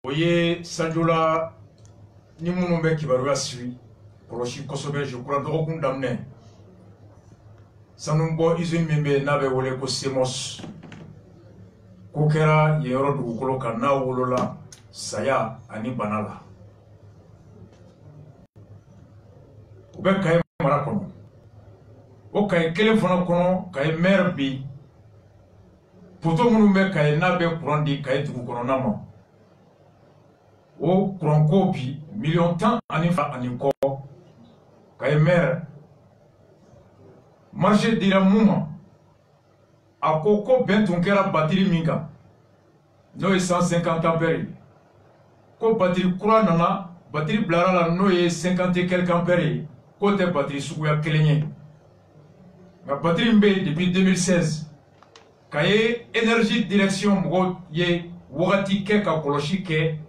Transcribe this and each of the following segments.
Oye Sanjola ni munun bɛ kibaruya siri kɔlɔsi kosɛbɛ je crois dɔgɔkun daminɛ sanu bɔ usine min bɛ n'a bɛ wele ko Semos ko kɛra yen yɔrɔ dugukolo kan n'a wolola saya ani bana la u bɛ Kayi mara kɔnɔ o Kayi kelen fana kɔnɔ Kayi maire bi poto minnu bɛ Kayi n'a bɛ courant di Kayi dugu kɔnɔna ma o courant ko bi million 10 ani kɔ Kayi maire marché dira mun ma a ko bɛn tun kɛra batiri min kan n'o ye 150 ampères ko batiri kura nana batiri bilara la n'o ye 50 et quelques ampères ko tɛ batiri suguya kelen ye nka batiri min bɛ depuis 2016 Kayi énergie direction mɔgɔw ye wagati kɛ ka kɔlɔsi kɛ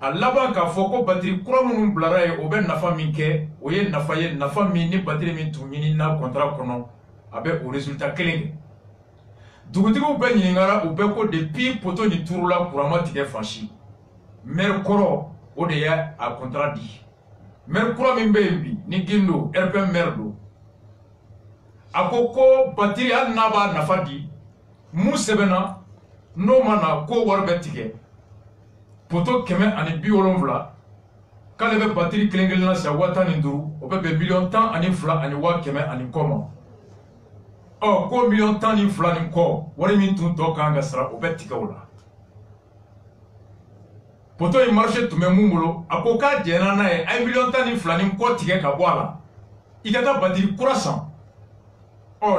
a laban k'a fɔ ko batiri kura minnu bilara ye o bɛ nafa min kɛ o ye nafa ye nafa min ni batiri min tun ɲini n'a contrat kɔnɔ a bɛ o résultat kelen kɛ dugutigiw bɛ ɲininkara u bɛ ko depuis poto ni turula courant ma tigɛ fan si maire kɔrɔ o de y'a contrat di maire kura min bɛ yen bi ni Gindo RPM maire don a ko batiri hali n'a b'a nafa di mun sɛbɛnna n'o ma na ko wari bɛ tigɛ poto 170 k'ale bɛ batiri kelen kelen na san 15 o bɛ bɛn million 10 ani 2 ani 100 ani kɔ ma ko million 10 ni 2 ni kɔ wari min tun tɔ kan ka sara o bɛ tigɛ o la poto in marché tun bɛ mun bolo a ko k'a jɛnna n'a ye a ye million 10 ni 2 ni kɔ tigɛ ka bɔ a la i ka taa batiri kura san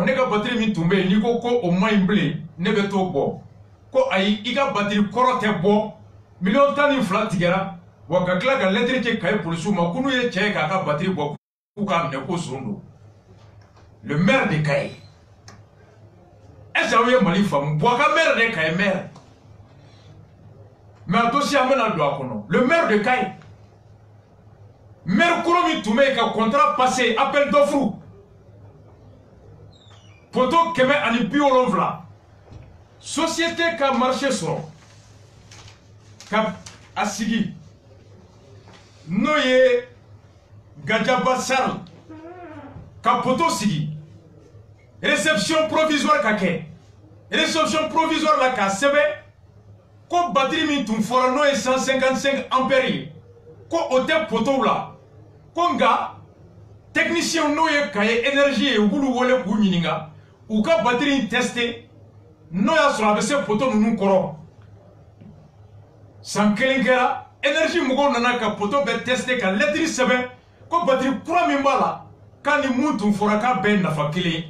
ne ka batiri min tun bɛ yen n'i ko o ma ɲi bilen ne bɛ t'o bɔ ko ayi i ka batiri kɔrɔ tɛ bɔ million 10 ni 2 tigɛra wa ka tila ka lettre kɛ Kayi policiers ma ko n'u ye cɛ ye k'a ka batiri bɔ k'u k'a minɛ ko son don le maire de Kayi est-ce que aw ye Mali faamu Bouaka maire de Kayi maire mais a dossier an bɛna don a kɔnɔ le maire de Kayi maire kura min tun bɛ yen ka contrat passé appel d'offre poto 170 société ka marché sɔrɔ ka a sigi n'o ye Gajaba Sarr ka poto sigi réception provisoire ka kɛ réception provisoire la ka sɛbɛn ko batiri min tun fɔra n'o ye 155 ampères ye ko o tɛ potow la ko nka technicien n'o ye Kayi énergie ye u b'olu wele k'u ɲininka u ka batiri in tester n'o y'a sɔrɔ a bɛ se poto ninnu kɔrɔ san kelen kɛra énergie mɔgɔw nana ka poto bɛ tester ka lettre sɛbɛn ko batiri kura min b'a la k'a ni mun tun fɔra k'a bɛɛ nafa kelen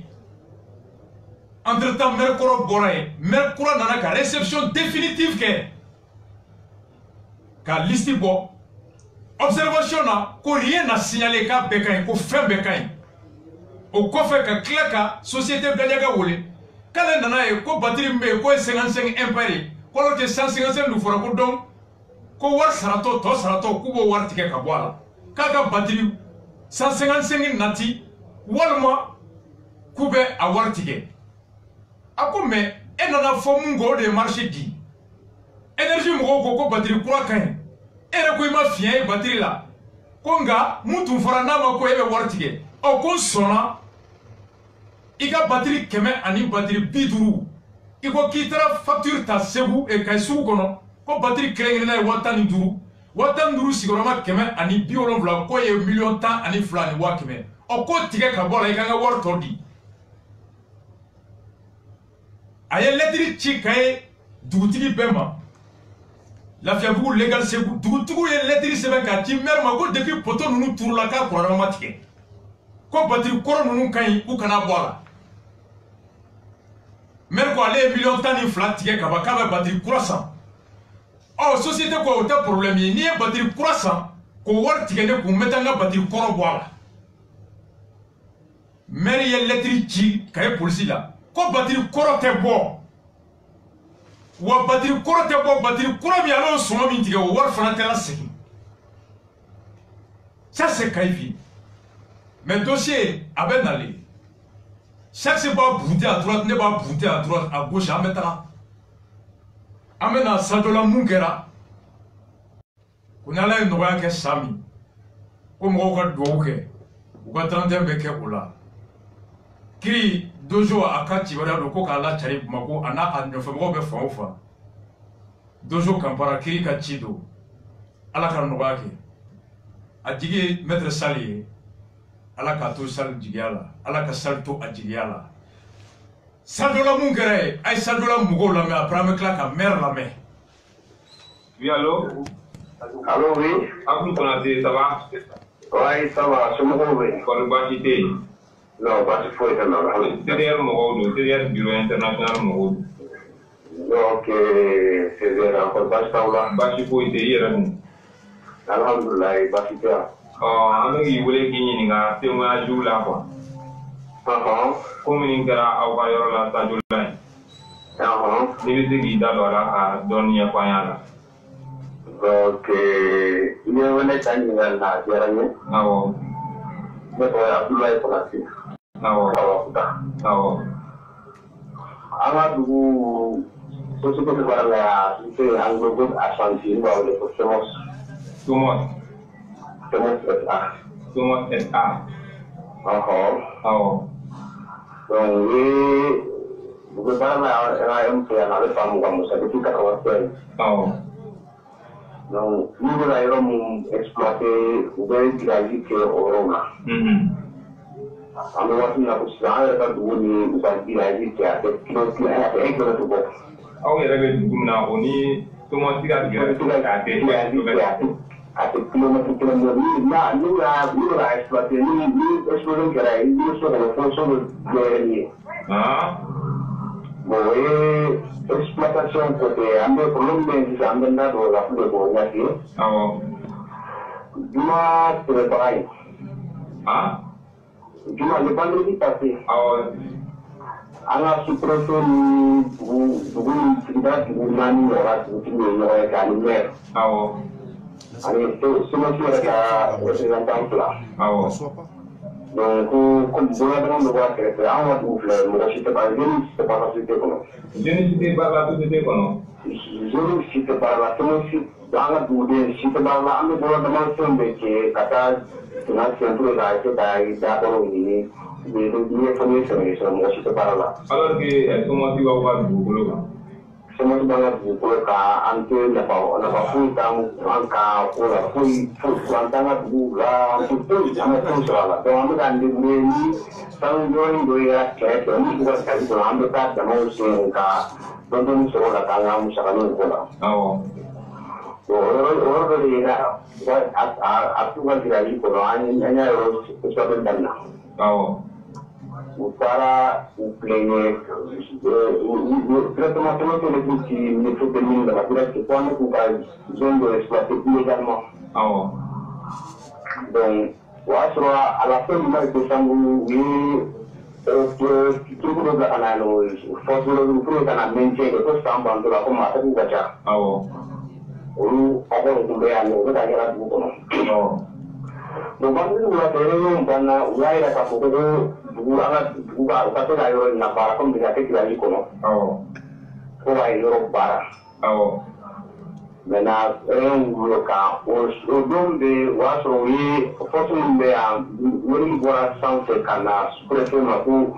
entre temps maire kɔrɔ bɔra yen maire kura nana ka réception définitive kɛ ka liste bɔ observation na ko rien n'a signalé k'a bɛɛ ka ɲi ko fɛn bɛɛ ka ɲi o kɔfɛ ka tila ka société Gadiaga wele k'ale nana ye ko batiri min bɛ yen k'o ye 55 ampères ko alors que 155 dun fɔra ko donc ko wari saratɔ tɔ saratɔ k'u b'o wari tigɛ ka bɔ a la k'a ka batiri 155 nati walima k'u bɛ a wari tigɛ a ko mais e nana fɔ mun kɔ o de ye marché di énergie mɔgɔw ko batiri kura ka ɲi e yɛrɛ ko i ma fiɲɛ ye batiri la ko nka mun tun fɔra n'a ma ko e bɛ wari tigɛ ko n sɔnna i ka batiri 100 ani batiri 50 i ko k'i taara facture ta Segu Kayi sugu kɔnɔ ko batiri kelen kelenna ye 15 15 sigiyɔrɔma 170 ko ye million 10 ani 2 ani 100 ko tigɛ ka bɔ a la i ka n ka wari tɔ di a ye lettre ci Kayi dugutigi bɛɛ ma Lafiyabugu légal Segu dugutigiw ye lettre sɛbɛn k'a ci maire ma ko depuis poto ninnu turula k'a courant ma tigɛ ko batiri kɔrɔ ninnu ka ɲi u kana bɔ a la maire ko ale ye million 10 ni 2 tigɛ ka ban k'a bɛ batiri kura san société ko o tɛ problème ye n'i ye batiri kura san k'o wari tigɛ ne kun n bɛ taa n ka batiri kɔrɔ bɔ a la maire ye lettre ci Kayi polisi la ko batiri kɔrɔ tɛ bɔ wa batiri kɔrɔ tɛ bɔ batiri kura min ale y'o sɔngɔ min tigɛ o wari fana tɛ lasegin ça c'est Kayi vie mais dossier a bɛ nalen chaque fois b'a bunte à droite ne b'a bunte à droite à gauche an bɛ taga an bɛ na Sanjola mun kɛra Kunala ye nɔgɔya kɛ san min ko mɔgɔw ka duwawu kɛ u ka 31 bɛ kɛ o la kiri Dojo a ka cibariya don ko k'a lacari Bamako a n'a a nɔfɛmɔgɔw bɛ fan o fan Dojo Kampara kiri ka ci don Ala ka nɔgɔya kɛ a jigi ye maître Sali ye Ala k'a to Sali jigiya la Ala ka Sali to a jigiya la Sadola mun kɛra ye a ye Sadola mɔgɔw lamɛn après an bɛ tila ka maire lamɛn. Oui, allô? Allô, oui. Abdou Konaté, ça va? Oui, ça va. Je me retrouve. Pour le bâtité. Non, pas si faut être là. C'est-à-dire c'est-à-dire bureau international Mogo. Donc, c'est encore pas ça là. Bâti faut être hier. Alhamdulillah, pas si bien. On a eu voulu qu'il y ait un témoignage là quoi. Comme il y a un voyeur là, ça joue là. Ni bɛ se k'i da don a la ka dɔɔnin ɲɛfɔ an ɲɛna. Donc, i ye wele ka ɲininkali la a diyara n ye. Awɔ. Ne tɔgɔ ye Abdoulaye Konate. Awɔ. Awɔ. An ka dugu société baara la yan n tɛ Anglo Ashanti n b'a wele ko Semos. Semos SA. Semos SA. Awɔ. Donc, bukan barang yang ada tamu kamu saya itu kata waktu. Donc, nous allons exploiter des grands que orang lah. Kami waktu nak usaha kita dulu ni usaha grands que ada kilo tu bos. Aw yɛrɛ bɛ dugu min na o ni tomati ka gɛrɛ k'a kɛ ada kilometer nah ni lah exploiter ni exploiter kira ini soal fosil ni. Bon, exploitation côté ambil problem yang bisa ambil dah dua ratus dua puluh lagi. Cuma terbaik. Cuma lepas lagi tapi. Anak superson buku sekitar 6 orang kali ni. Ani itu semua mereka representan pula. Donc, comme vous l'avez dit, on va faire un peu de cité par la cité. Cité par la cité. Cité par la cité. Dans la boudin, cité par la cité, on a demandé que Qatar, financier, tout le reste, d'accord, il est famille, c'est cité par là. Alors que, comment tu vas voir le semua banget buku ka antu napa fui kamu angka pola fui kuantanga buka itu sama tu soal tu ambil kan di bumi tanggung doya kayak ini bukan sekali tu ambil tak jamu singka tonton soal tangga musakan pola. Orang dari aku kan tidak di pola hanya harus sesuatu dan Utara uplenge traitement que les outils ne faut tenir dans la direct que quand on va zone de exploiter illégalement. Donc, à la fin du mois de décembre, tout le monde a force de l'eau dans la maintien de tout ça en bande de la commande de Gacha. On va retrouver à nous, on va aller à nous. Donc, quand nous avons fait une bonne, on a eu la capacité buku kata dah orang nak bara pun bisa kita lagi kono. Kau ayah orang bara. Mana orang lokal, orang de wasrowi, fosun de orang buat sampai karena seperti macam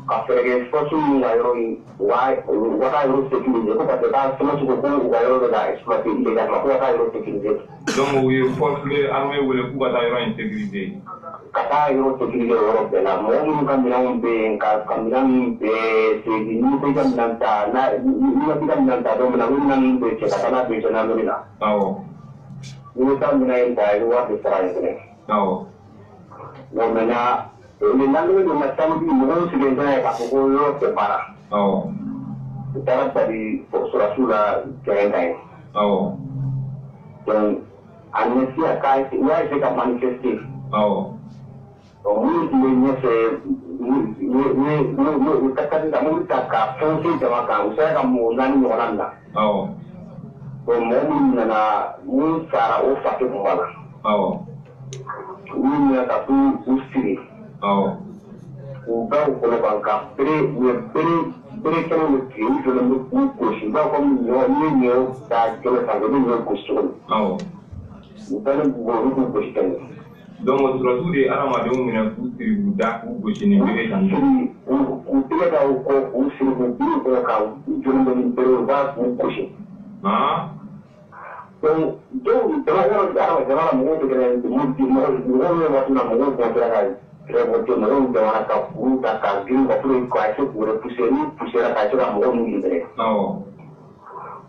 kafe fosun orang what I wrote security. Kau kata dah semua cukup orang dah eksploitasi ilegal. Kau kata orang security. Donc, we force le armée ou le coup à insécurité. Kata euro security Europe de la mong kamilang be kamilang be segi ni ko kamilang ta na ni kamilang ta do na nang be che kata na be na nila. Ni kamilang ta luar de serai ni. No mena ni nang ni na tamu di mo sigi na ka ko Europe de para. Kita tadi sura-sura kayak dan amnesia kai ya se ka manifestir. Mungkin ni katakan kamu tak fungsi jama kamu saya kamu nani orang lah. Mungkin nana mungkin cara otak itu malah. Mungkin tapi usiri. Udah kalau bangka beri kalau mungkin kalau mungkin kursi, kalau kamu nyo tak kalau sampai nyo kursi. Donc, on se retrouve à la maison, on a tout ce que vous avez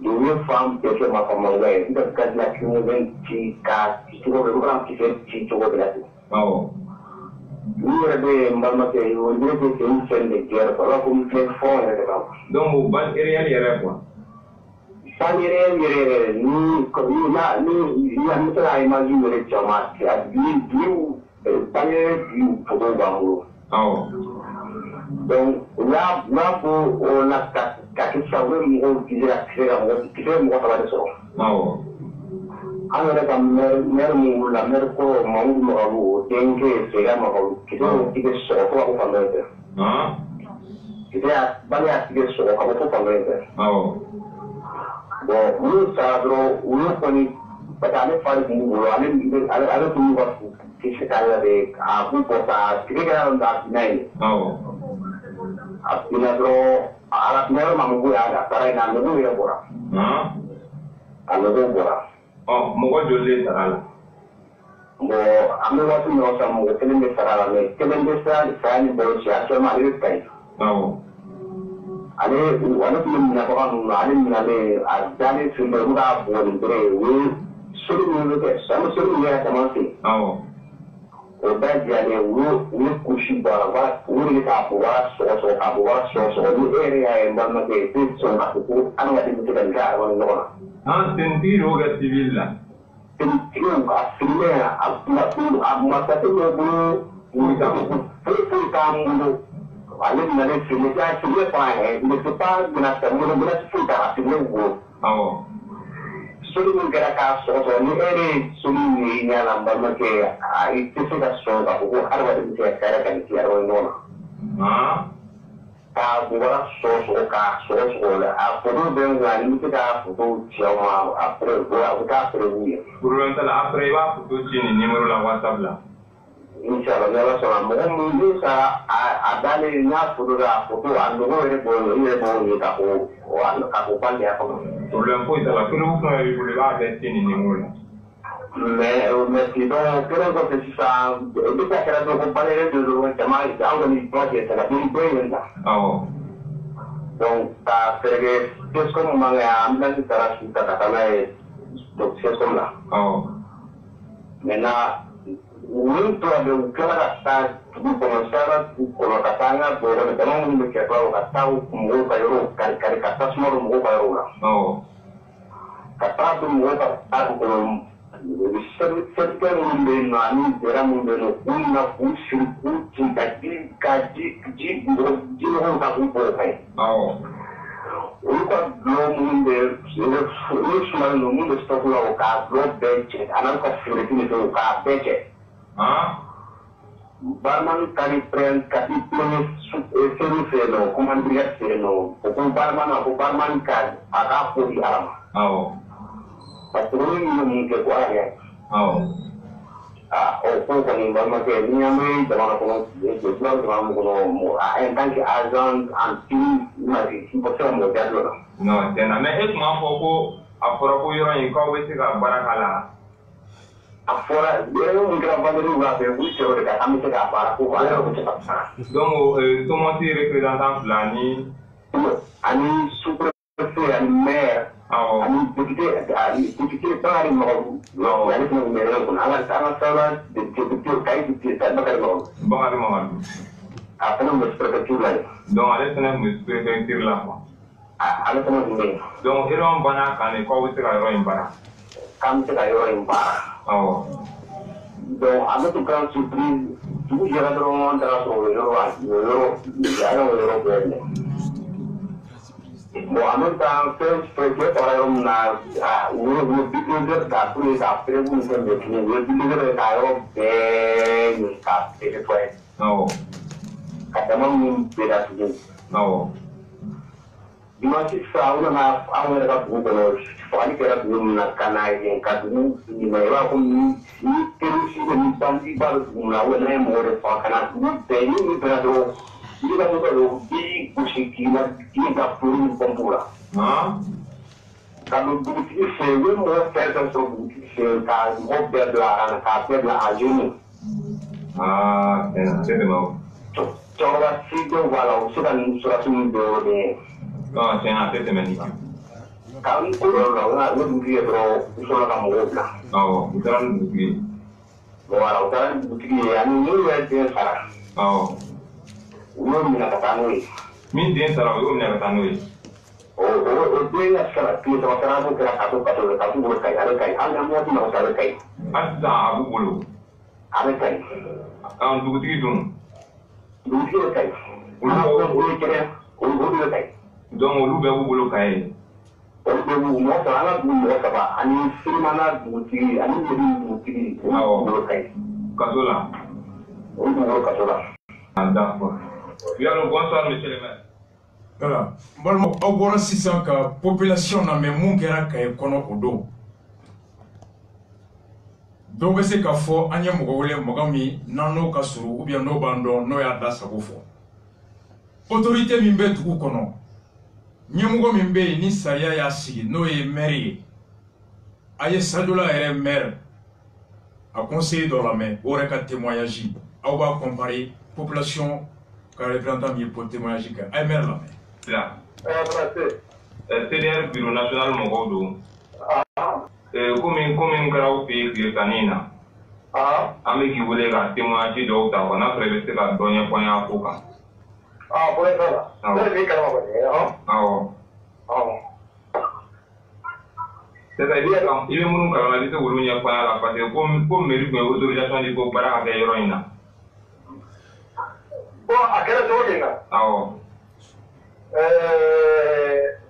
une femme qui est ma femme, il y a des gens qui ont qui sont qui donc là pour on a quatre savoir mon qui est accès à mon qui fait moi travailler sur alors la mère mon la mère pour mon mo dengue c'est là mo qui est sur pour famille qui est bala qui est sur pour famille bon nous ça dro nous connait pas aller faire du aller tout va qui se carré de à vous pour ça qui est dans la Abinadro alatnya mampu ada tarai namu ya bora. Anu bora. Oh, mau jual sarala. Mo anu waktu nyosa mo kelen de sarala me kelen de saya ni baru siapa malu kai. Ane anu tu mina orang ane mina le ada ni sumber muda boleh beri. Suri ni le sama suri ni ada masih. O bɛɛ diyanen olu kusi bɔra wala olu k'a fɔ wala sɔgɔsɔgɔ k'a fɔ wala sɔgɔsɔgɔ ni e yɛrɛ y'a ye n balimakɛ i tɛ sɔn k'a fɔ ko adamaden bɛ se ka nin kɛ adamaden ɲɔgɔn na. Tentigi y'o kɛ civil la. Tentigiw a sigilen a masakɛ dɔ bolo foyi t'an bolo ale bɛna ne sigi a sigilen fana yɛrɛ ne tɛ pas bɛna fɛn bolo bɛna foyi t'a a sigilen bolo. Soli min kɛra k'a sɔgɔsɔgɔ ni e yɛrɛ ye soli min ye ɲɛ la n balimakɛ i tɛ se ka sɔn k'a fɔ ko adamaden bɛ se ka kɛra ka nin kɛ adamaden ɲɔgɔn na. K'a bɔra sɔgɔsɔgɔ k'a sɔgɔsɔgɔ la a foto bɛ n kan ni bɛ se k'a foto ci aw ma après a bɛ taa feere u ye. Problème t'a la après i b'a foto ci nin numéro la WhatsApp la. Inchallah ni Ala sɔnna mɔgɔ min bɛ sa a dalen n y'a foto la a foto a logo yɛrɛ b'o ye k'a fɔ k'ale y'a faamu. Problème foyi t'a la kelen fɛn yɛrɛ bolo i b'a bɛɛ ci nin numéro la. Mais sinon kelen kɔfɛ sisan i bɛ se ka kɛra dɔrɔn ko bale yɛrɛ de don jama an kɔni kuma cɛ sɛgɛn ni bɛɛ ye la. Donc ka fɛɛrɛ kɛ CSCOM man kan yan ambulance taara su ta ka taa n'a ye CSCOM la. Maintenant olu tora bɛ u tila ka taa dugu kɔnɔ sara dugu kɔnɔ ka taa an ka bɔrɔ dama minnu bɛ kɛ fɔlɔ ka taa mɔgɔw ka yɔrɔw kari ka tasuma don mɔgɔw ka yɔrɔw la. Ka taa don mɔgɔw ka taa kɔnɔ sɛbɛn minnu bɛ yen nɔ ani jɛra minnu bɛ yen nɔ k'u na k'u siri k'u ci ka ji nɔgɔw ta k'u bɔ o ka ɲi. Olu ka dulɔ minnu bɛ olu sumalen don minnu bɛ stock la o k'a dulɔ bɛɛ cɛ a n'u ka feereti ni fɛnw k'a bɛɛ cɛ. Barman kali pren kati punya seri seno, komandiriat seno. Pokok barman aku barman kan, ada aku di alam. Patroli mungkin kuat ya. Pokok ni barman ke ni ambil zaman aku jual zaman aku entah ke azan anti mari pokok mau jadi lah. No, dan ame semua pokok apa orang yang kau besi kan barakala. Afora, eu não gravava no lugar, eu fui senhor da kami se gravava, o qual eu vou te passar. Donc, comment tu représentes l'année? Ani super ani maire, ani député pas ani non, ani não maire não, ala sala de député kai de tá bakar não. Bom ali mamãe. Apa não me prefeitura lá. Donc, allez c'est me prefeitura lá. Ala sama ni. Donc, iron bana kan ko wisi ka iron bana. Kami se caiu em barra. Então, a minha tukang surprise, tu já era um antara sobre euro já era euro verde. Bom, a minha tukang foi que para na o bico da polícia da pergunta que o bico caiu bem cap ele foi. Cada um pedaço de. Dimanche ça on a un rapport de fani kera na kanaye kadu ni maiwa comme ni kerusi ni bandi bal na wala mo de fa kana te ni brado ni ba do bi kushiki na ki da puru kompura kadu buti se we mo feta so buti se ka mo be la ana ka be la ajuni c'est bon chora si do wala so kan so rasu do de c'est un peu magnifique. Kami kurang lah, lu bukti bro, usul kamu gula. Oh, utaran bukti. Wah, utaran bukti, ani lu yang dia sarah. Oh, lu mina katanui. Min dia sarah, lu mina katanui. Dia yang sarah, dia sama sarah tu kira satu bulu kai, ada kai, ada semua tu nak ada kai. Ada abu bulu. Ada kai. Bukti itu. Bukti kai. Ulu kira, ulu kai. Donc olu bɛ bolo ka ye olu bɛ mɔgɔ saba an ka dugu mɔgɔ saba ani sirimana dugutigi ani jeli dugutigi olu bolo ka ye kaso la olu bolo kaso la. D'accord. Bonsoir monsieur le maire. Voilà. Balma aw bɔra sisan ka population na mɛ mun kɛra Kaye kɔnɔ o don dɔw bɛ se k'a fɔ an ye mɔgɔ wele mɔgɔ min n'an n'o ka surun ou bien n'o b'an dɔn n'o y'a da sago fɔ autorité min bɛ dugu kɔnɔ ɲɛmɔgɔ min bɛ yen ni sariya y'a sigi n'o ye maire ye a ye Sajola yɛrɛ maire a conseiller dɔ lamɛn o yɛrɛ ka témoignage aw b'a comparer population ka représentant min ye pour témoignage kɛ a ye maire lamɛn. CDR bureau national mɔgɔw don komi kɛra aw fɛ yen tile tanni in na an bɛ k'i wele ka témoignage dɔw ta n'a sɔrɔ i bɛ se ka dɔ ɲɛfɔ an ye a ko kan. Por eso la. No le calma con c'est-à-dire il est mun kalama di se wulu ɲɛfɔ an la parce que ko mairie tun ye autorisation di ko baara ka kɛ yɔrɔ in na. Bon, a kɛra cogo min na. Awɔ.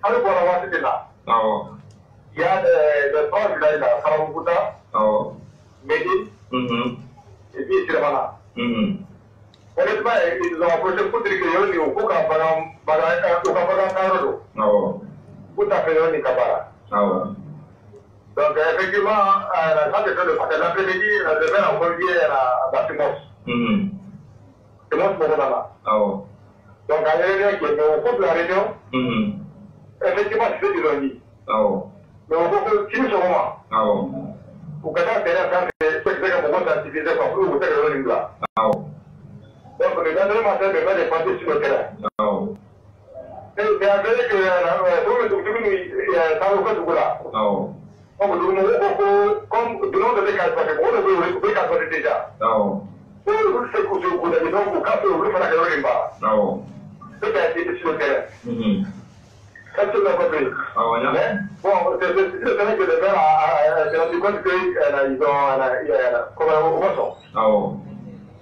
Hali bɔra waati de la. Awɔ. Il y a des trois villages là, Karamukuta, Awɔ. Médine, et puis Siramana. Honnêtement, ils ont approché pour dire que Yoni ou Kuka Bagaro. Tout à fait Yoni Kabara. Donc, effectivement, quand je fais le matin, l'après-midi, je vais envoyer la Timos. Timos Moronama. Donc, à la réunion qui est au cours de la réunion, effectivement, c'est du lundi. Mais au cours de ce moment, pour que ça c'est un moment d'activité pour vous, vous êtes le là. Donc, le lendemain matin, le maire est parti sur le terrain. C'est avéré que ça vous fait du là. Comme nous devons faire parce que vous devez faire déjà. Pour vous, c'est que vous avez donc vous cassez, vous faites la gueule là. C'est un été sur le terrain. Est-ce que vous avez compris? Bon, c'est vrai que le maire s'est rendu compte qu'ils ont comme un moisson.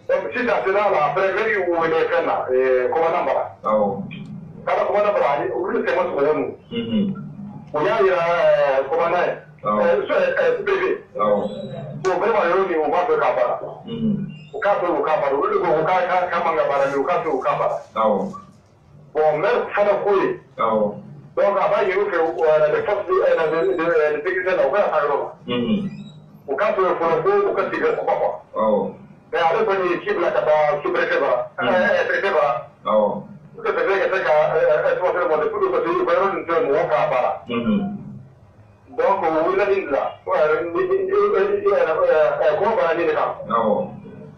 Donc, si c'est cela, après, où il est fait là, commandant Bara. Quand le commandant Bara, il c'est moi sur nous. Il y a commandant, privé. Pour vraiment, il y a un peu de Kabara. Au cas où Kabara, au cas Kamanga Bara, au cas où Kabara. Bon, même Fana Koué. Donc, après, il y a eu des forces de sécurité là, au cas où au cas où il faut au cas où il faut mais avec une équipe là, qui est sous-préfet, préfet, tout est vrai que c'est qu'un monde de tout le côté, il va y avoir une zone où on va pas. Donc, on a dit là, comment on va aller là?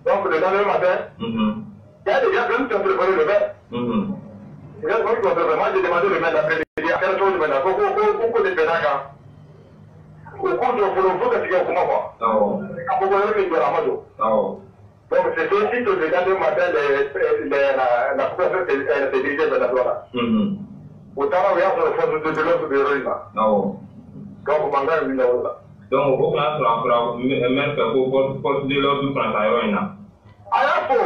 Donc, le lendemain matin, il y a déjà plein de gens qui ont préparé le maire. Il y a des gens qui ont préparé, moi j'ai demandé le maire d'après-midi, à quelle chose le maire, pourquoi des pédagogues? Au cours de l'eau, que tu as comment voir? Quand vous voyez une de la mode. Donc, c'est aussi que le lendemain matin, la population s'est dirigée vers la zone. Autant, il y a sur le fond de l'autre bureau là. Donc, on m'a dit là. Donc, vous avez un maire pour postuler l'autre du printemps. Ah, il faut.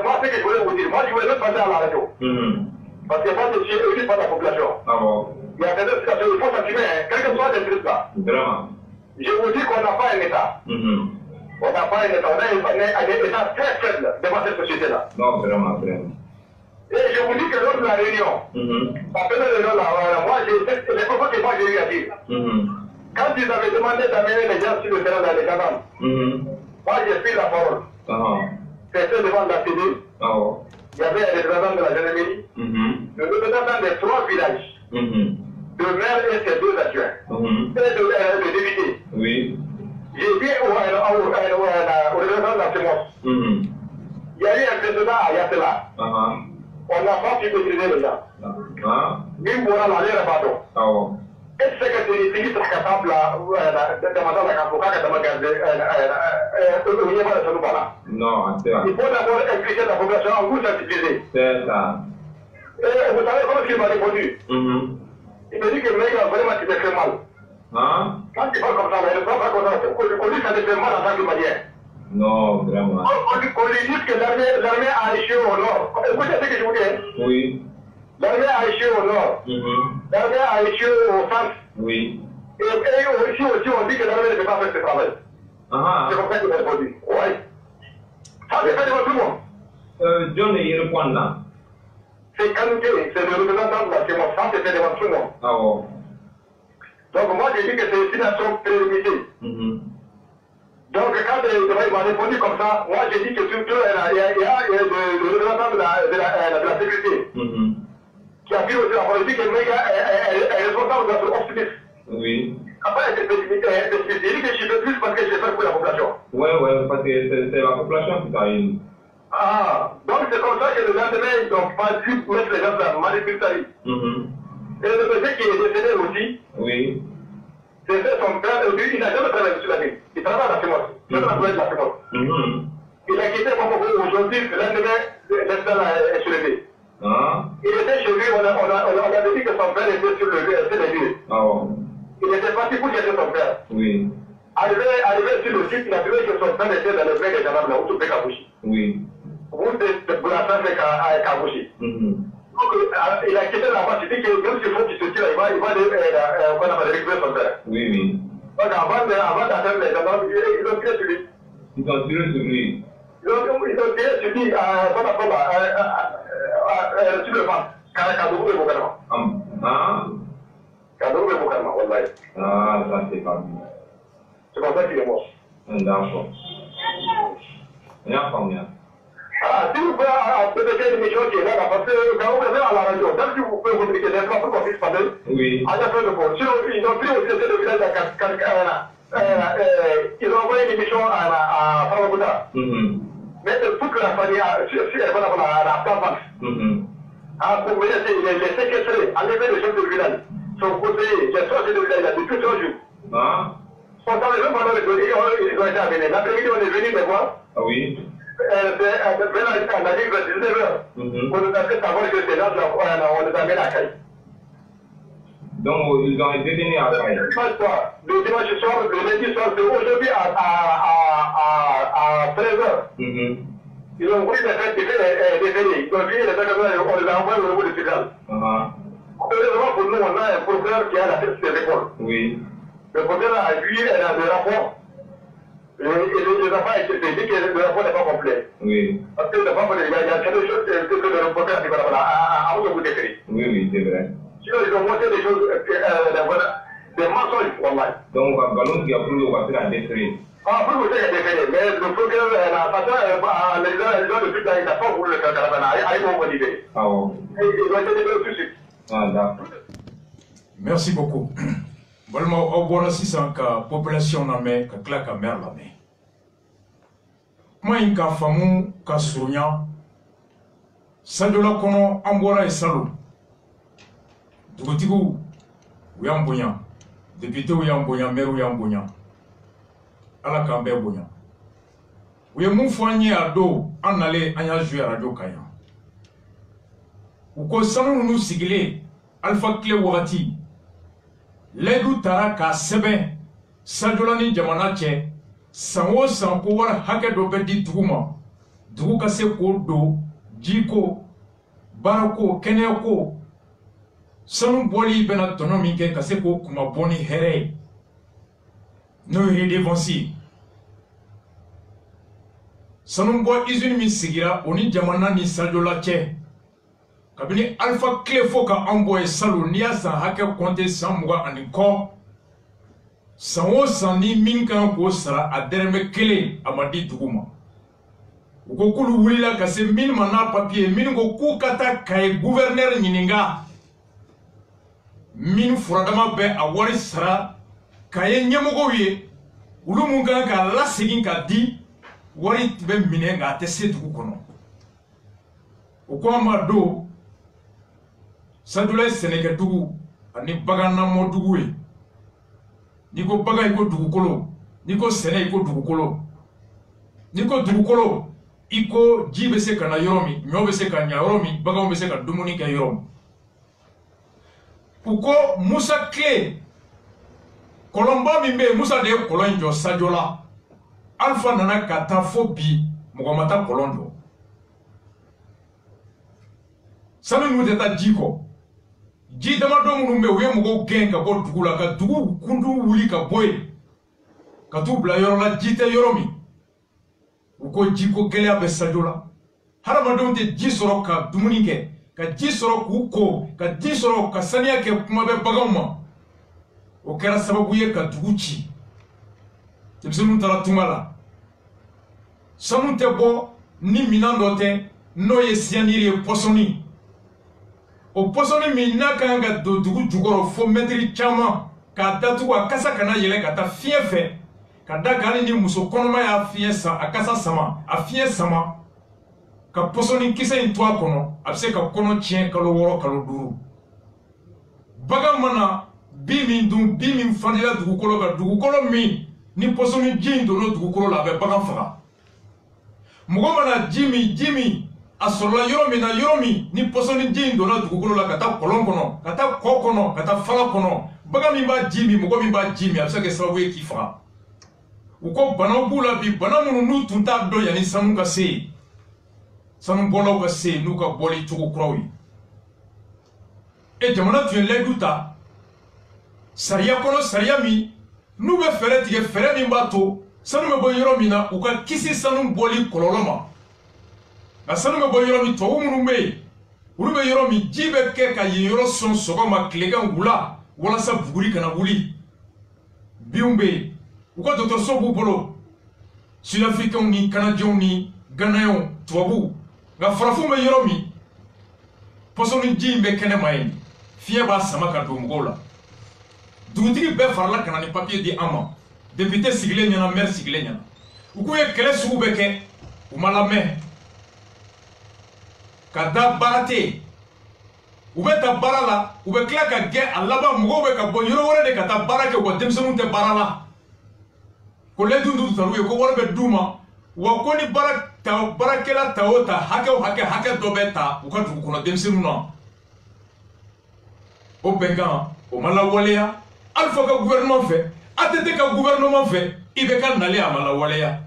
Moi, ce que je voulais vous dire, moi, je voulais passer à la radio. Parce que moi, je suis élu par la population. Il y a des situations, il faut s'assumer, quel que soit les trucs là. Vraiment. Je vous dis qu'on n'a pas un État. On n'a pas un État, on a un État très faible devant cette société-là. Non, vraiment, vraiment. Et je vous dis que lors de la réunion, après la réunion là, moi les propos que moi j'ai eu à dire. Quand ils avaient demandé d'amener les gens sur le terrain dans les campagnes, moi j'ai pris la parole. C'était devant la télé. Il y avait un représentant de la gendarmerie, le représentant des 3 villages, le maire et ses 2 adjoints, et le député. Oui. J'ai dit au représentant de la Sémence, il y a eu un président à Yatela. On n'a pas pu maîtriser les gens. Même pour aller à Bato. Est-ce que c'est une capable de demander la Kapoka de non, il faut d'abord expliquer la population en vous sensibiliser. C'est ça. Et vous savez comment il m'a répondu? Il me dit que mec, vraiment, tu te fais mal. Quand tu parles comme ça, il ne parle pas comme ça. On dit que ça te fait mal en tant que malien. Non, vraiment. On lui dit que l'armée a échoué au nord. Écoutez ce que je vous dis. Oui. L'armée a échoué au nord. L'armée a échoué au centre. Oui. Et ici aussi, on dit que l'armée ne peut pas faire ce travail. C'est comme ça qu'il m'a répondu. Oui. Ça, c'est fait devant tout le monde. John est répondant. C'est Kanouté, c'est le représentant de la Sémence. Ça, c'est fait devant tout le monde. Donc, moi, j'ai dit que c'est une action préliminaire. Donc, quand il m'a répondu comme ça, moi, j'ai dit que surtout, il y a le représentant de la sécurité qui a vu aussi la politique et le mec est responsable de notre optimisme. Oui. Après, j'ai dit que je fais plus parce que j'ai fait pour la population. Oui, parce que c'est la population qui t'arrive. Donc c'est comme ça que le lendemain, ils n'ont pas dû mettre les gens dans la manipulation. Et le monsieur qui est décédé aussi, oui. C'était son père, il n'a jamais travaillé sur la ville. Il travaille à la Sémence. Il a travaillé à la Sémence. Il a quitté mon aujourd'hui, le lendemain, l'instant est soulevé. Il était chez lui, on a dit que son père était sur le lieu. Il était parti pour chercher son père. Oui. Arrivé sur le site, il a trouvé que son père était dans le bain des gendarmes, là où tout est Kabouchi. Oui. Où de Bourassa c'est Kabouchi. Donc, il a quitté là-bas, il dit que même s'il faut qu'il se tire, il va récupérer son père. Oui, oui. Donc, avant d'atteindre les gendarmes, ils ont tiré sur lui. Ils ont tiré sur lui. Ils ont tiré sur lui, sur le ventre. Kadourou et Bokanama. Kadourou et Bokanama, wallahi. Ça c'est pas bien. C'est comme ça qu'il est mort. D'accord. Il y a combien? Si vous pouvez peut-être une émission qui est là, parce que quand vous venez à la radio, même si vous pouvez vous expliquer des fois pour qu'on puisse parler, oui. À la fin de compte. Sinon, ils ont pris aussi le village ils ont envoyé une émission à Farabuda. Mais toute la famille, la plate, pour venir les séquestrer, enlever les chefs de village, sont conseillers, les soins de village, depuis 3 jours. On savait même pendant ils ont été amenés. L'après-midi, on est venu les voir. Ah oui. On a dit que 19h. On nous a fait savoir que c'est là, on les amène à Caille. Donc, ils ont été détenus à Caille. Le dimanche soir, le lundi soir, c'est aujourd'hui à 13h. Ils ont voulu les faire détenir. Ils ont fini les faire, on les a envoyés au niveau du tribunal. Heureusement pour nous, on a un procureur qui a la tête sur l'épaule. Oui. Le procureur a vu le rapport. Et les enfants étaient dit que le rapport n'est pas complet. Oui. Parce que le rapport, il y a quelque chose que le reporter a dit à vous de vous décrire. Oui, oui, c'est vrai. Sinon, ils ont montré des choses, des mensonges, wallah. Donc, Ballon qui a voulu passer à décrire. Pour vous dire qu'il a décrire, mais le procureur, les gens de toute la il n'a pas voulu le faire à une bonne idée. Ah bon. Ils ont été décrits tout de suite. Ah, d'accord. Merci beaucoup. Walima aw bɔra sisan ka population lamɛn ka tila ka maire lamɛn kuma in ka faamu ka surunya Sadiola kɔnɔ an bɔra yen salon dugutigiw u y'an bonya députéw y'an bonya maire y'an bonya ala k'an bɛɛ bonya u ye mun fɔ an ye a don an nalen an y'a joué radio kan yan u ko sanu ninnu sigilen Alpha Clé wagati Ledu tara k'a sɛbɛn Sadiola ni jamana cɛ san o san ko wari hakɛ dɔ bɛ di dugu ma dugu ka se k'o don jiko baarako kɛnɛyako sanu bɔli bɛna tɔnɔ min kɛ ka se k'o kuma bɔ ni hɛrɛ ye n'o ye redevance ye sanu bɔ usine min sigira o ni jamana ni Sadiola cɛ kabini alpha clé fo ka envoyer salo ni ya san hakɛ compter 120 ani kɔ san o san ni min kan k'o sara a dɛrɛmɛ kelen a ma di dugu ma u ko k'olu wulila ka se min ma n'a papier min ko k'u ka taa Kaye gouverneur ɲininka min furadama bɛ a wari sara Kaye ɲɛmɔgɔw ye olu mun kan k'a lasegin ka di wari bɛ minɛ nka a tɛ se dugu kɔnɔ o ko an ma don Sadula ye sɛnɛkɛdugu ani bagan namɔdugu ye n'i ko bagan i ko dugukolo n'i ko sɛnɛ i ko dugukolo n'i ko dugukolo i ko ji bɛ se ka na yɔrɔ min ɲɔ bɛ se ka ɲa yɔrɔ min baganw bɛ se ka dumuni kɛ yɔrɔ min u ko Musa Clé kɔlɔnba min bɛ yen Musa de ye kɔlɔn in jɔ Sadio la Alpha nana ka taa fo bi mɔgɔ ma taa kɔlɔn jɔ sanu ninnu tɛ taa ji kɔ ji damadɔ minnu bɛ yen u ye mɔgɔw gɛn ka bɔ dugu la ka dugu kundu wuli ka bɔ yen ka t'u bila yɔrɔ la ji tɛ yɔrɔ min u ko ji ko gɛlɛya bɛ Sadio la hadamadenw tɛ ji sɔrɔ ka dumuni kɛ ka ji sɔrɔ k'u ko ka ji sɔrɔ ka saniya kɛ kuma bɛ baganw ma o kɛra sababu ye ka dugu ci denmisɛnninw taara tunga la sanu tɛ bɔ ni minan dɔ tɛ n'o ye siyaniri ye pɔsɔni o pɔsɔni min n'a ka kan ka don dugu jukɔrɔ fo mɛtiri caman k'a datugu a kasa kana yɛlɛ ka taa fiɲɛ fɛ ka da kan hali ni muso kɔnɔma y'a fiɲɛ san a kasa sama a fiɲɛ sama ka pɔsɔni kisɛ in to a kɔnɔ a bɛ se ka kɔnɔ tiɲɛ kalo 6 kalo 5 bagan mana bin min dun bin min falila dugukolo kan dugukolo min ni pɔsɔni ji in donna dugukolo la a bɛ bagan faga mɔgɔ mana ji min a sɔrɔla yɔrɔ min na yɔrɔ min ni pɔsɔni ji in donna dugukolo la ka taa kɔlɔn kɔnɔ ka taa kɔ kɔnɔ ka taa fala kɔnɔ bagan min b'a ji min mɔgɔ min b'a ji min a bɛ se ka kɛ sababu ye k'i faga u ko banaw b'u la bi bana minnu n'u tun t'a dɔn yanni sanu ka se yen sanubɔlaw ka se yen n'u ka bɔli cogo kuraw ye jamana tun ye layidu ta sariya kɔnɔ sariya min n'u bɛ fɛɛrɛ tigɛ fɛɛrɛ min b'a to sanu bɛ bɔ yɔrɔ min na u ka kisi sanu bɔli kɔlɔlɔ ma nka sanu bɛ bɔ yɔrɔ min tubabu minnu bɛ yen olu bɛ yɔrɔ min ji bɛ kɛ ka yen yɔrɔ sɔn sɔgɔma tilegan wula walasa buguri kana wuli binw bɛ yen u ka dɔgɔtɔrɔso b'u bolo sudafirikɛnw ni kanajɛnw ni ganayɛnw tubabuw nka farafinw bɛ yɔrɔ min pɔsɔni ji in bɛ kɛnɛma yen fiɲɛ b'a sama ka don mɔgɔw la dugutigi bɛɛ farala ka na ni papiye di an ma député sigilen ɲɛna maire sigilen ɲɛna u k'u ye kɛlɛ sugu bɛɛ kɛ u ma lamɛn ka da baara tɛ yen u bɛ taa baara la u bɛ tila ka gɛn a laban mɔgɔw bɛ ka bɔ yɔrɔ wɛrɛ de ka taa baara kɛ wa denmisɛnninw tɛ baara la ko layidu dun taru ye ko wari bɛ d'u ma wa ko ni baarakɛla ta o ta hakɛ dɔ bɛ ta u ka dugu kɔnɔ denmisɛnninw na o bɛnkan o ma lawaleya Alpha ka gouvernement fɛ ATT ka gouvernement fɛ IBK nalen a ma lawaleya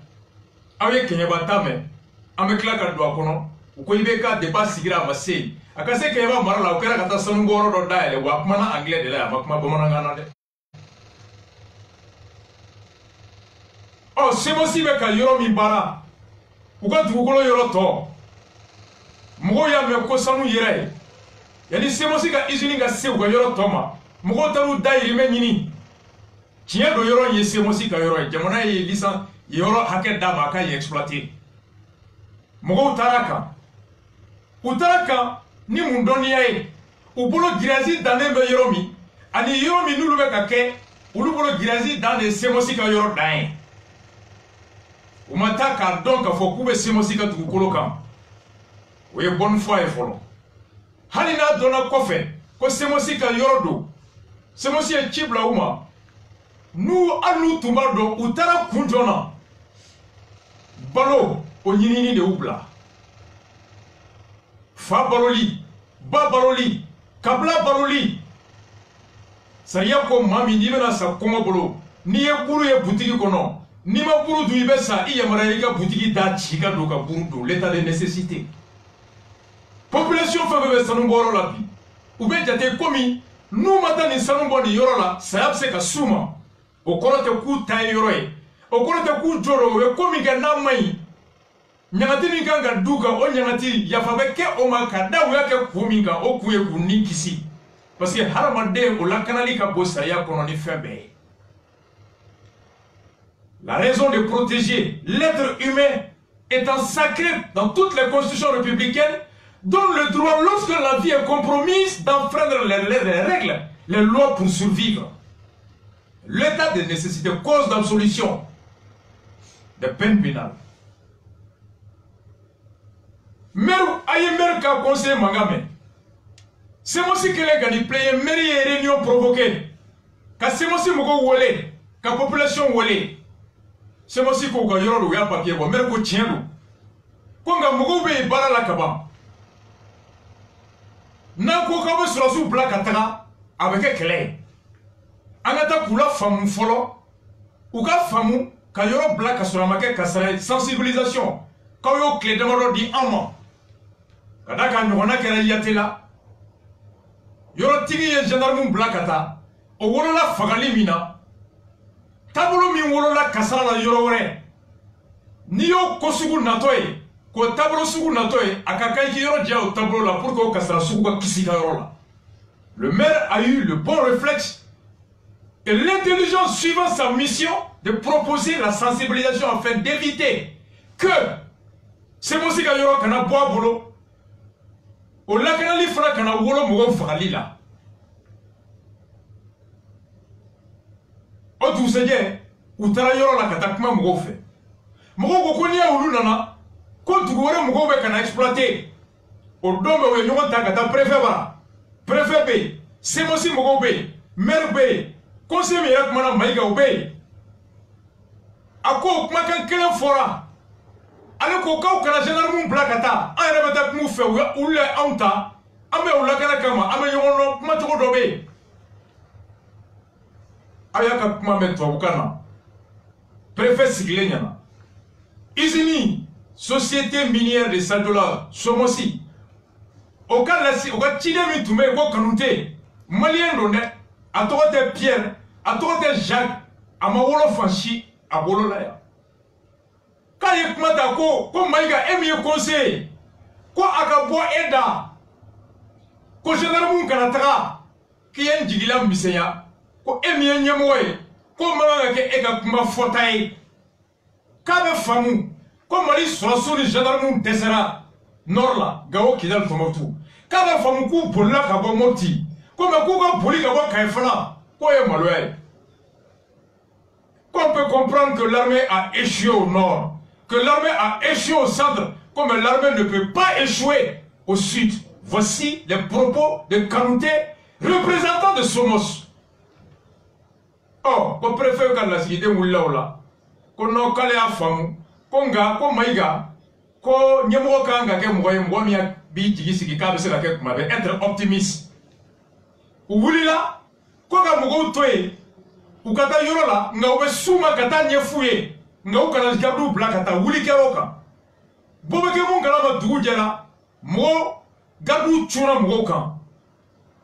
aw ye Keɲeba ta mɛn an bɛ tila ka don a kɔnɔ u ko IBK débat sigira a ma se yen a ka se Keɲeba mara la o kɛra ka taa sanubɔyɔrɔ dɔ dayɛlɛ wa a kumana anglais de la a ma kuma bamanankan na dɛ Semosi bɛ ka yɔrɔ min baara u ka dugukolo yɔrɔ tɔ mɔgɔw y'a mɛn ko sanu yɛrɛ ye yanni Semosi ka usine ka se u ka yɔrɔ tɔ ma mɔgɔw taar'u dayirimɛ ɲini tiɲɛ don yɔrɔ in ye Semosi ka yɔrɔ ye jamana ye licence yɔrɔ hakɛ d'a ma a ka yen exploiter mɔgɔw taara kan u taara kan ni mun dɔnniya ye u bolo girasi dannen bɛ yɔrɔ min ani yɔrɔ min n'olu bɛ ka kɛ olu bolo girasi dan de ye Semosi ka yɔrɔ dan ye u ma taa k'a dɔn k'a fɔ k'u bɛ Semosi ka dugukolo kan o ye bonne foi ye fɔlɔ hali n'a dɔnna kɔfɛ ko Semosi ka yɔrɔ don Semosi ye ci bila u ma hali n'u tun b'a dɔn u taara kun jɔn balo o ɲinini de y'u bila fa baloli ba baloli kabila baloli sariya ko maa min n'i bɛna sa kɔngɔ bolo n'i ye buru ye butigi kɔnɔ n'i ma buru dun i bɛ sa i yamaruya i ka butigi da ci ka don ka buru don l'état de nécessité population fɛn fɛn bɛ sanubɔyɔrɔ la bi u bɛ jate komi n'u ma taa nin sanu bɔ nin yɔrɔ la saya bɛ se ka s'u ma o kɔrɔ tɛ k'u ta ye yɔrɔ ye o kɔrɔ tɛ k'u jɔ o ye ko min kɛ n'a ma ɲi nyangati ni kanga duka o nyangati ya fabeke o makada u yake kuminga o kuye kunikisi parce que haramade o la kanali ka bossa ya kono ni febe. La raison de protéger l'être humain étant sacré dans toutes les constitutions républicaines donne le droit lorsque la vie est compromise d'enfreindre les règles, les lois pour survivre. L'état de nécessité cause d'absolution des peines pénales. Meru aye meru ka conseil mangame. C'est moi si kele gani playe meri et réunion provoquée. Ka c'est moi si moko wolé, ka population wolé. C'est moi si ko ka yoro ya papier bo meru ko tiendu. Ko nga moko be bara la kaba. Na ko ka be sur sous black ataka avec kele. Angata kula famu folo. Ou ka famu ka yoro black sur la maquette ka sensibilisation. Ka yo clé de moro di amant. Kadaka nyona kera yatela yoro tigi ye gendarme blakata o wolola fagali mina tabolo min wolola kasara la yoro wore ni yo kosugu natoy ko tabolo sugu natoy akaka ki yoro dia o tabolo la pour que kasara sugu ka kisika yoro la. Le maire a eu le bon réflexe et l'intelligence suivant sa mission de proposer la sensibilisation afin d'éviter que c'est musique yoro kana bois bolo o lakanali fana kana wolo mogo fagali la o dusejɛ u taara yɔrɔ la ka taa kuma mɔgɔw fɛ mɔgɔw ko ko n'i y'a olu nana ko dugu wɛrɛ mɔgɔw bɛ kana exploiter o don bɛ u ye ɲɔgɔn ta ka taa préfet bara préfet bɛ yen semosi mɔgɔw bɛ yen maire bɛ yen conseil min yɛrɛ kumana Mayiga o bɛ yen a ko o kumakan kelen fɔra ale ko kaw kana gendarme bila ka taa an yɛrɛ bɛ taa kuma fɛ olu ye anw ta an bɛ u lakana kama an bɛ ɲɔgɔn dɔn kuma cogo dɔ bɛ yen a y'a ka kuma mɛn tubabukan na préfet sigilen ɲɛna usine société minière de Sadola Somosi o ka ciden min tun bɛ yen ko Kanute malien don dɛ a tɔgɔ tɛ Pierre a tɔgɔ tɛ Jacques a ma wolo fan si a bolo la yan k'a ye kuma ta ko Mayiga e min ye conseiller ko a ka bɔ e da ko gendarme kana taga k'i ye n jigila misɛnya ko e min ye ɲɛmɔgɔ ye ko man kan ka kɛ e ka kuma fɔta ye k'a bɛ faamu ko Mali sɔrɔsiw ni gendarme dɛsɛra nord la Gao Kidal Tombouctou k'a bɛ faamu k'u bolila ka bɔ Mopti ko mais k'u ka boli ka bɔ Kayi fana k'o ye maloya ye. Qu'on peut comprendre que l'armée a échoué au nord, que l'armée a échoué au centre, comme l'armée ne peut pas échouer au sud. Voici les propos de Kanute, représentant de Somos. Oh, le préfet de la cité Moulaola, qu'on n'a qu'à la femme, qu'on a, qu'on maïga, qu'on n'y a pas qu'un moyen, moi, être optimiste. Ou voulez là, qu'on a mon toé, ou kata yoro la, nga ube suma kata nyefuye, nga u kana jabdu bla kata wuli keroka. Bobeke mun kana ma dugu jera, mo gardu chuna mo kan.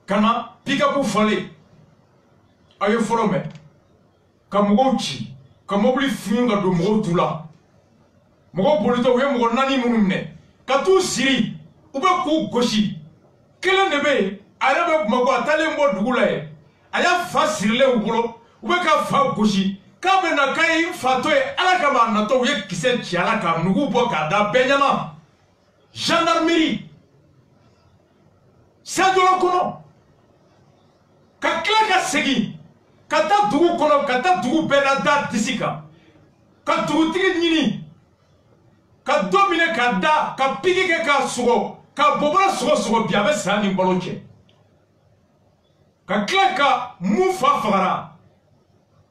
Kana pick-up fale. Aye forome. Ka mo chi, ka mobili funga do mo tula. Mo bolito we mo nani munumne. Ka tu siri, ube ku goshi. Kelen debe, arabe mo ko atale mo dugu la e. Aya fasirle ubolo. Ou bien qu'à faire gauchi, quand on a fait fato et à la cabane, on a qui s'est tiré à la cabane, nous pouvons garder Benjamin, gendarmerie, c'est de l'encourant. Quand claque segi, quand t'as tout kono, quand t'as tout benada disika, quand tout nini, quand domine kada, quand pique ka suro, quand bobola suro bien avec ça ni boloche, quand claque moufa fara.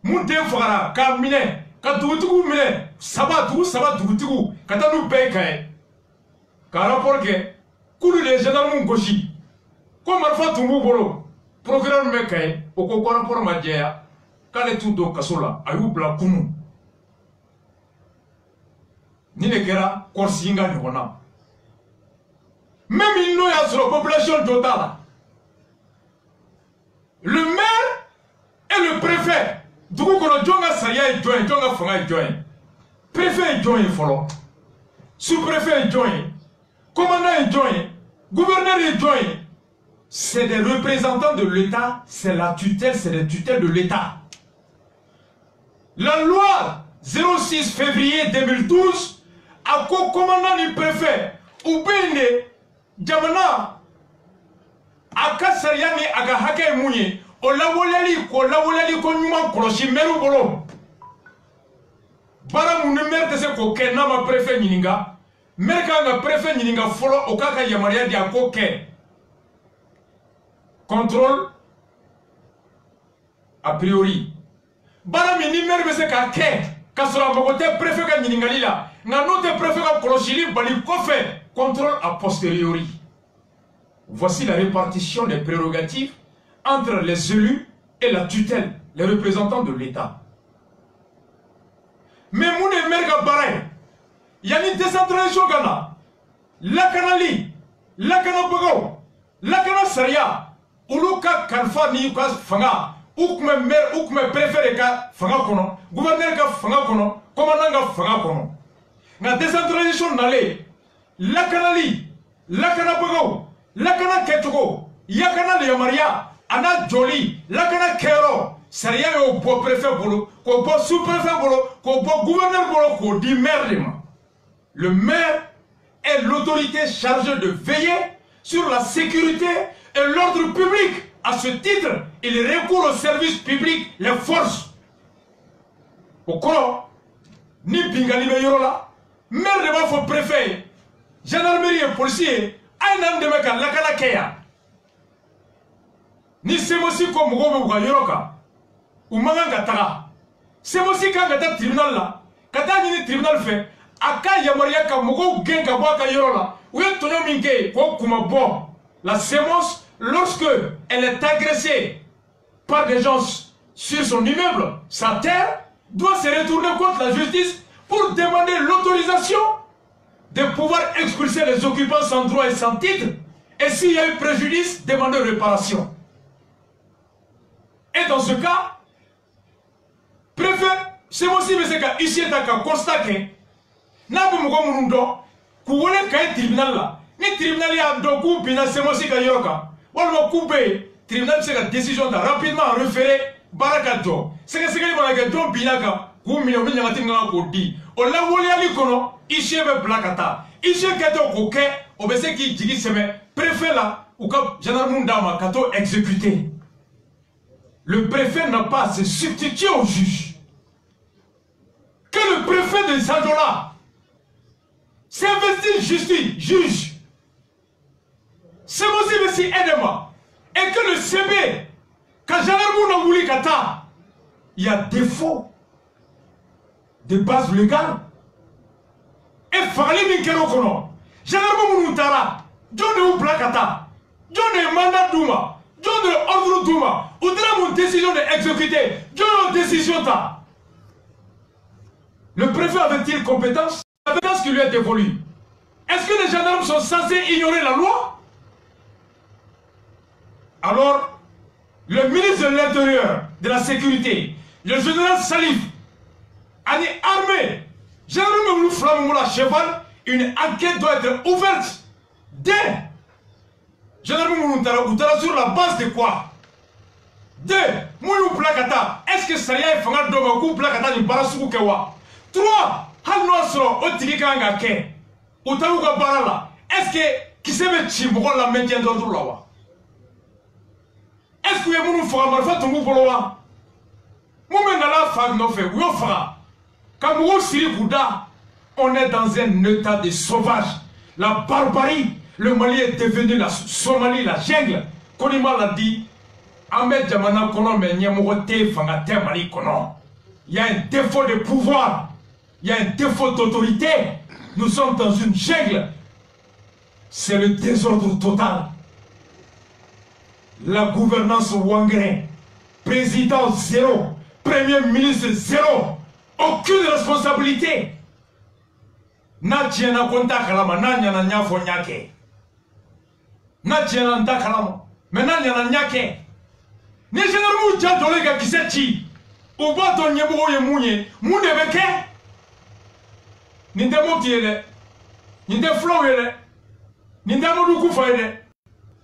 Mun den fagara ka minɛ ka dugutigiw minɛ saba dugutigiw ka taa n'u bɛɛ ka ye ka rapport kɛ k'olu de ye gendarme gosi ko marifa tun b'u bolo procureur min bɛ ka ye o ko rapport ma jɛya k'ale t'u don kaso la a y'u bila kunun ni de kɛra kɔrɔsigi ka ɲɔgɔn na même n'o y'a sɔrɔ population dɔ t'a la le maire et le préfet. Dugu kono jonga sariya ye jɔn ye jonga fanga ye jɔn ye préfet ye jɔn ye fɔlɔ sous-préfet est joint, commandant est joint, gouverneur est joint. C'est des représentants de l'État, c'est la tutelle, c'est des tutelles de l'État. La loi 06 février 2012 a commandant du préfet ou bien Jamana aka sariya ni aga hakɛ mun ye o lawaleyali ko ɲuman kɔlɔsi mɛriw bolo baara mun ni mɛri tɛ se k'o kɛ n'a ma préfet ɲininka mɛri kan ka préfet ɲininka fɔlɔ o k'a ka yamaruya di a k'o kɛ contrôle a priori baara min ni mɛri bɛ se k'a kɛ k'a sɔrɔ a mago tɛ préfet ka ɲininkali la nka n'o tɛ préfet ka kɔlɔsili bali kɔfɛ contrôle a posteriori. Voici la répartition des prérogatives entre les élus et la tutelle, les représentants de l'État. Mais mon émerga pareil, il y a une décentralisation Ghana, la Kanali, la Kanabago, la Kanasaria, Uluka Kalfa ni Kas Fanga, Oukme maire, Oukme préfet ka Fanga Kono, gouverneur ka Fanga Kono, commandant ka Fanga Kono. La décentralisation n'allait, la Kanali, la Kanabago, lakana ketugo yakana le maria ana joli lakana kero sariya yo bo préfet bolo ko bo sous-préfet bolo ko bo gouverneur bolo ko di maire ma. Le maire est l'autorité chargée de veiller sur la sécurité et l'ordre public. À ce titre, il recourt au service public, les forces. Au cours, ni bingali be yorola maire de bafo préfet gendarmerie et policier Aïnan de meka lakana keya ni semosi ko mugo be yoroka umanga ngataga semosi ka ngata tribunal la kata ni tribunal fait aka yamaria ka mugo genga boka yorola ou tono minke ko kuma bo la sémence lorsque elle est agressée par des gens sur son immeuble sa terre doit se retourner contre la justice pour demander l'autorisation de pouvoir expulser les occupants sans droit et sans titre, et s'il y a eu préjudice, demander réparation. Et dans ce cas, préfet, c'est aussi que ici est un constat que n'a pas de tribunal là, ni tribunal y a donc coupé, c'est aussi que yoka, ou le coupé, tribunal c'est la décision de rapidement référer barakato, c'est que c'est que donc binaka, ou million de kodi, on l'a volé à l'icono. Ici be blakata ici kato koke obese ki jigi seme préfet là ou ka gendarme ndama kato exécuté. Le préfet n'a pas à se substituer au juge. Que le préfet de Sanjola s'investit juge c'est aussi aidement et que le CB quand gendarme n'a voulu kata il y a défaut de base légale. Et Fali Minkero Kono, Gendarme Moutara, John de Oublakata, John de mandat Douma, John de ordre Douma, ou de la décision d'exécuter, John de décision ta. Le préfet avait-il compétence? La compétence qui lui est dévolue. Est-ce que les gendarmes sont censés ignorer la loi? Alors, le ministre de l'Intérieur, de la Sécurité, le général Salif, a dit armé. Une enquête doit être ouverte dès sur la base de quoi? Dès Moulou Plakata, est-ce que Saria est Fanga Domakou Plakata ni Barasuku Kewa? 3. Halnoasro Otiganga Ke Utaouga Barala. Est-ce que Kisebe Chimbo la maintient dans le loi? Est-ce que Moulou Fanga Marfa Tumou Poloa? Moumenala Fag no fait, ou fera. Kamou Siri Bouddha, on est dans un état de sauvage. La barbarie, le Mali est devenu la Somalie, la jungle. Konima l'a dit, Ahmed Djamana Kono Menyemote Fangate Mali Kono. Il y a un défaut de pouvoir, il y a un défaut d'autorité. Nous sommes dans une jungle. C'est le désordre total. La gouvernance Ouangré, président zéro, premier ministre zéro. Aucune responsabilité. Na tiena konta kalama na nyana nyafo nyake. Na tiena nta kalama. Mais na nyana nyake. Ni généralement déjà dolé ga kisechi. Ou ba ton nyebo ye munye, munde beke. Ni ndemo tiele.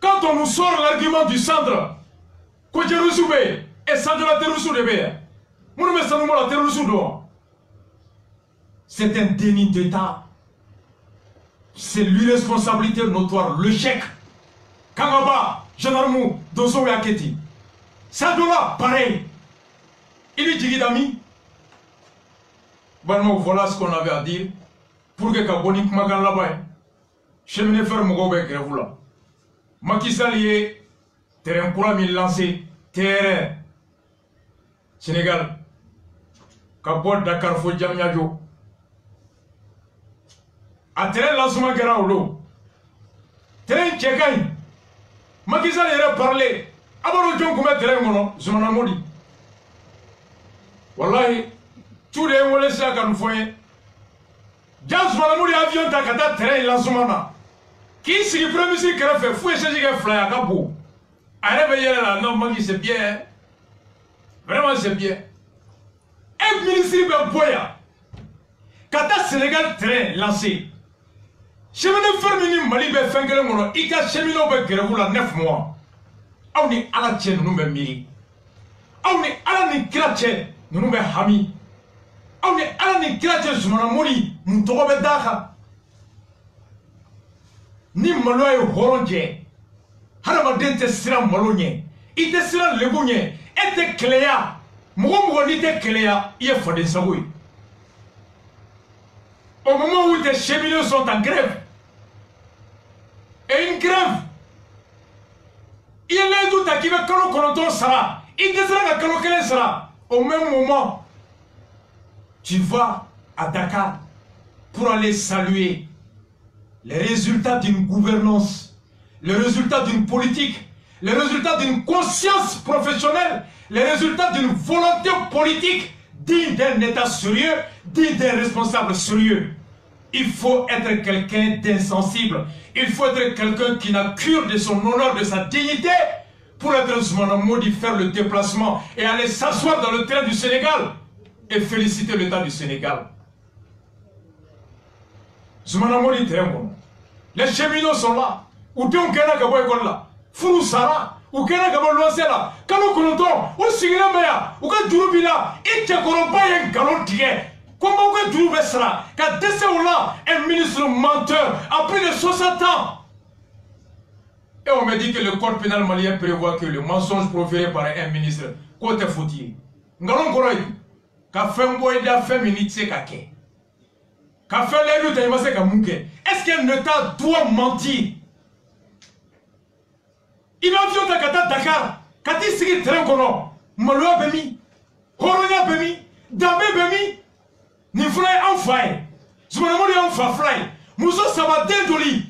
Quand on nous sort l'argument du centre, c'est un déni d'État. C'est l'irresponsabilité notoire, le chèque. Kangaba, gendarme, Dozo et Aketi. Sadola, pareil. Il lui dit d'amis. Bon, voilà ce qu'on avait à dire. Pour que Kabonik Magan là-bas, cheminez faire Mogobe Grevula. Macky Sall y est, terrain pour la lancé, terrain. Sénégal, Kabot Dakar Fo Djamnyadjo. A terrain lancement Gara Olo. Terrain Tchekaï. Macky Sall y a parlé. Abaro Djon Koumet terrain mono, Zumana Modi. Wallahi, tous les mots laissés à Kanoufoye. Jazz Zumana Modi avion Takata terrain lancement. Qui s'y premier ministre qui a fait fouiller ce qui a fait à Kabou. A réveillé là, non, Macky c'est bien. Vraiment c'est bien. Un ministre de Boya. Kata Sénégal terrain lancé. Cheminot fermini Mali be fengele mono. Ika cheminot be grevou la 9 mois. Aw ni ala tien nous be miri. Aw ni ala ni kratche nous be hami. Aw ni ala ni kratche Zumana Modi mun togo be daka. Ni malo ye horonje. Hadamaden te siran malo ɲɛ. I te siran legu ɲɛ. E te keleya. Mɔgɔ mɔgɔ n'i te keleya, i ye faden sago ye. Au moment où tes cheminots sont en grève, et une grève, il y a l'un d'autres qui veut kalo kɔnɔntɔn sara. I te siran ka kalo kelen sara. Au même moment, tu vas à Dakar pour aller saluer les résultats d'une gouvernance, les résultats d'une politique, les résultats d'une conscience professionnelle, les résultats d'une volonté politique digne d'un État sérieux, digne d'un responsable sérieux. Il faut être quelqu'un d'insensible. Il faut être quelqu'un qui n'a cure de son honneur, de sa dignité, pour être Zumana Modi, faire le déplacement et aller s'asseoir dans le train du Sénégal et féliciter l'État du Sénégal. Zumana Modi, très bon. Les cheminots sont là. Ou donc Kena Gabo école là. Furu Sara. Ou Kena Gabo Loise là. Kalo Konoton. Ou Sigila Maya. Ou Ka Djurubi là. Et Tchekoroba y galon tigé. Comment vous Djurubé sera? Qu'a décès ou là un ministre menteur à plus de 60 ans. Et on me dit que le code pénal malien prévoit que le mensonge proféré par un ministre, côté foutu. Ngalon Koroy. Qu'a fait un boy d'affaires minute kake. Qu'a fait les luttes à est-ce qu'un État doit mentir? Il a vu Takata Dakar, Kati Sigi Trenkono, Maloa Bemi, Horonia Bemi, Dambe Bemi, Niflay en fly, Zumana Modi en fly, Mousso Sabate Doli.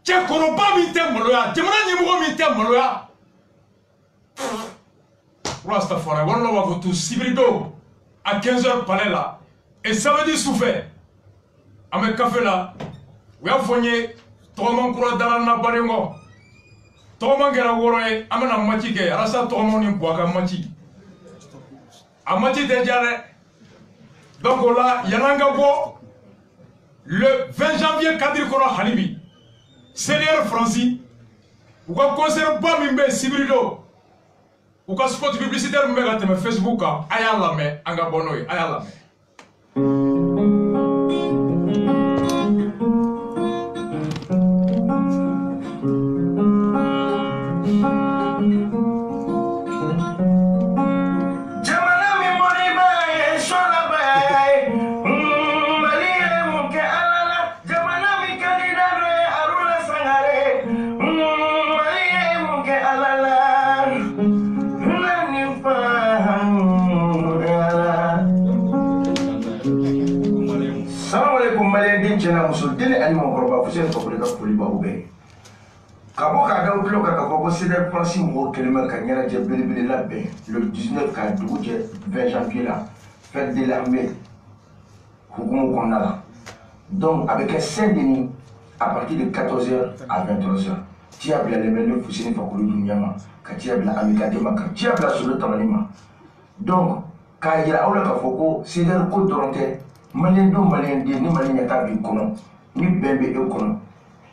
Tchekoroba Mintem Maloa, Temana Nimuro Mintem Maloa. Rastafari, on va vous tous Sibrido à 15h palais là. Et ça veut dire souffrir. À mes cafés là, vous avez fourni 3 man kura darana baringo. 3 man gera woroye, amena mati ke, rasa 3 man ni boaka mati. A mati de jare. Donc là, yananga bo le 20 janvier Kadir Koro Halibi. Seigneur Francis, vous avez concert pas mimbe Sibrido. Ou ka spot publicitaire mbega teme Facebook aya lame anga bonoy aya lame. Le 19 20 janvier là, fête de l'armée, donc avec un Saint-Denis à partir de 14h à 23h. Tu as bien les mêmes Foussini Fakoulou Dunyama, tu as bien Amika Demaka, tu as bien sur le Tamanima. Donc, k'a yira aw la k'a fɔ ko CDR ko dɔrɔn tɛ maliyɛn don maliyɛn den ni Mali ɲɛta b'i kɔnɔ ni bɛn bɛ e kɔnɔ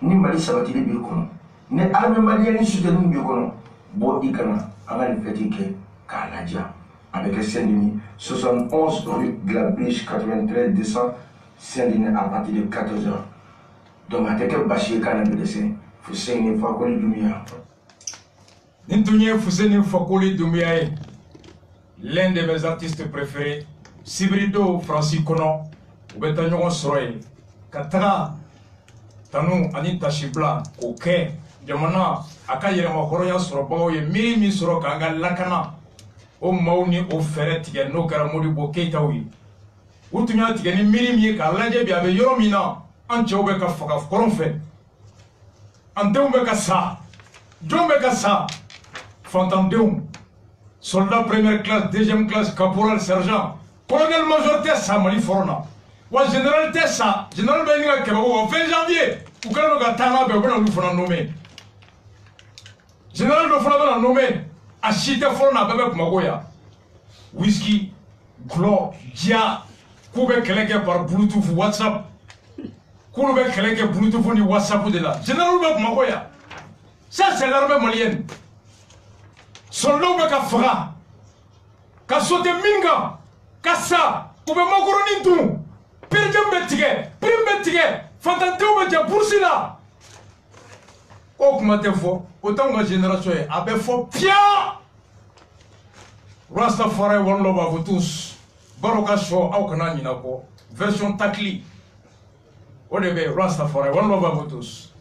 ni Mali sabatili b'i kɔnɔ ni armée malienne ni soutenu b'i kɔnɔ bɔ i kana an ka nin fête kɛ k'a ladiya a bɛ kɛ Saint-Denis 71 rue de la Biche 93 décembre Saint-Denis à partir de 14h donc a tɛ kɛ basi ye k'a na bɛ dɛsɛ Fuseni Fakoli Doumbouya. Nin tun ye Fuseni Fakoli Doumbouya ye l'un de mes artistes préférés Sibirido Francis kɔnɔ u bɛ taa ɲɔgɔn sɔrɔ yen ka taga tanu ani tasibila k'o kɛ jamana a ka yɛlɛma hɔrɔnya sɔrɔbagaw ye miiri min sɔrɔ k'an ka lakana o maaw ni o fɛɛrɛ tigɛ n'o kɛra Modibo Keyitaw ye u tun y'a tigɛ ni miiri min ye k'a lajɛ bi a bɛ yɔrɔ min na an cɛw bɛ ka faga kɔrɔn fɛ an denw bɛ ka sa jɔn bɛ ka sa fantandenw soldat première classe deuxième classe caporal sergent colonel major tɛ sa Mali fɔrɔn na wa général tɛ sa général bɛ ɲini ka kɛmɛ o 20 janvier u kɛlen don ka taa n'a bɛɛ u bɛna olu fana nommé général dɔ fana bɛna nommé a si tɛ fɔlɔ na a bɛɛ bɛ Bamako yan whisky gulɔ diya k'u bɛ kɛlɛ kɛ par bluetooth whatsapp k'olu bɛ kɛlɛ kɛ bluetooth ni whatsapp de la général bɛ Bamako yan ça c'est l'armée malienne soldats bɛ ka faga ka sauter min kan ka sa u bɛ macaroni dun perjem bɛ tigɛ prime bɛ tigɛ fantandenw bɛ jɛ bourse la o kuma tɛ fɔ o t'anw ka génération ye a bɛ fɔ piya Rastafari one love à vous tous baro ka sɔ aw kana ɲinɛ kɔ version takli o de bɛ Rastafari one love à vous tous